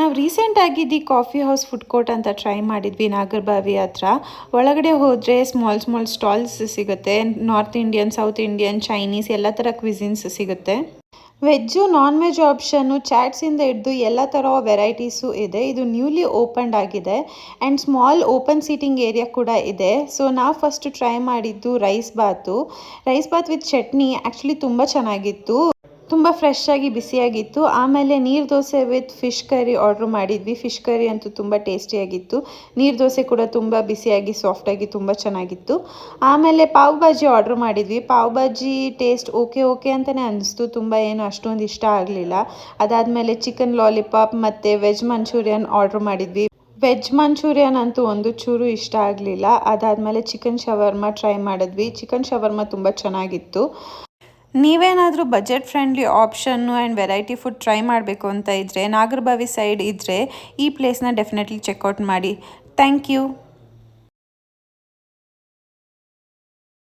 ನಾವು ರೀಸೆಂಟಾಗಿ coffee house food court ಅಂತ ಟ್ರೈ ಮಾಡಿದ್ವಿ ನಾಗರಬಾವಿ ಹತ್ರ. ಒಳಗಡೆ ಹೋದರೆ ಸ್ಮಾಲ್ ಸ್ಟಾಲ್ಸ್ ಸಿಗುತ್ತೆ. North Indian, south Indian, Chinese ಎಲ್ಲ ಥರ ಕ್ವಿಸಿನ್ಸ್ ಸಿಗುತ್ತೆ. ವೆಜ್ಜು, ನಾನ್ ವೆಜ್ ಆಪ್ಷನ್ನು, ಚಾಟ್ಸಿಂದ ಹಿಡಿದು ಎಲ್ಲ ಥರ ವೆರೈಟೀಸು ಇದೆ. ಇದು ನ್ಯೂಲಿ ಓಪನ್ಡ್ ಆಗಿದೆ and small open seating area ಕೂಡ ಇದೆ. ಸೊ ನಾವು ಫಸ್ಟ್ ಟ್ರೈ ಮಾಡಿದ್ದು rice bath with chutney. Actually ತುಂಬ ಚೆನ್ನಾಗಿತ್ತು, ತುಂಬ ಫ್ರೆಶ್ ಆಗಿ ಬಿಸಿಯಾಗಿತ್ತು. ಆಮೇಲೆ ನೀರು dosa with fish curry order ಮಾಡಿದ್ವಿ. ಫಿಶ್ ಕರಿ ಅಂತೂ ತುಂಬ ಟೇಸ್ಟಿಯಾಗಿತ್ತು. ನೀರು ದೋಸೆ ಕೂಡ ತುಂಬ ಬಿಸಿಯಾಗಿ ಸಾಫ್ಟಾಗಿ ತುಂಬ ಚೆನ್ನಾಗಿತ್ತು. ಆಮೇಲೆ ಪಾವ್ ಭಾಜಿ ಆರ್ಡ್ರ್ ಮಾಡಿದ್ವಿ. ಪಾವ್ ಭಾಜಿ ಟೇಸ್ಟ್ ಓಕೆ ಅಂತಲೇ ಅನ್ನಿಸ್ತು, ತುಂಬ ಏನು ಅಷ್ಟೊಂದು ಇಷ್ಟ ಆಗಲಿಲ್ಲ. ಅದಾದಮೇಲೆ ಚಿಕನ್ ಲಾಲಿಪಾಪ್ ಮತ್ತು ವೆಜ್ ಮಂಚೂರಿಯನ್ ಆರ್ಡ್ರ್ ಮಾಡಿದ್ವಿ. ವೆಜ್ ಮಂಚೂರಿಯನ್ ಅಂತೂ ಒಂದು ಚೂರು ಇಷ್ಟ ಆಗಲಿಲ್ಲ. ಅದಾದಮೇಲೆ ಚಿಕನ್ ಶವರ್ಮ ಟ್ರೈ ಮಾಡಿದ್ವಿ. ಚಿಕನ್ ಶವರ್ಮ ತುಂಬ ಚೆನ್ನಾಗಿತ್ತು. ನೀವೇನಾದರೂ budget friendly option and variety food try ಮಾಡಬೇಕು ಅಂತ ಇದ್ದರೆ, ನಾಗರಬಾವಿ ಸೈಡ್ ಇದ್ದರೆ ಈ ಪ್ಲೇಸ್ನ ಡೆಫಿನೆಟ್ಲಿ ಚೆಕ್ಔಟ್ ಮಾಡಿ. Thank you.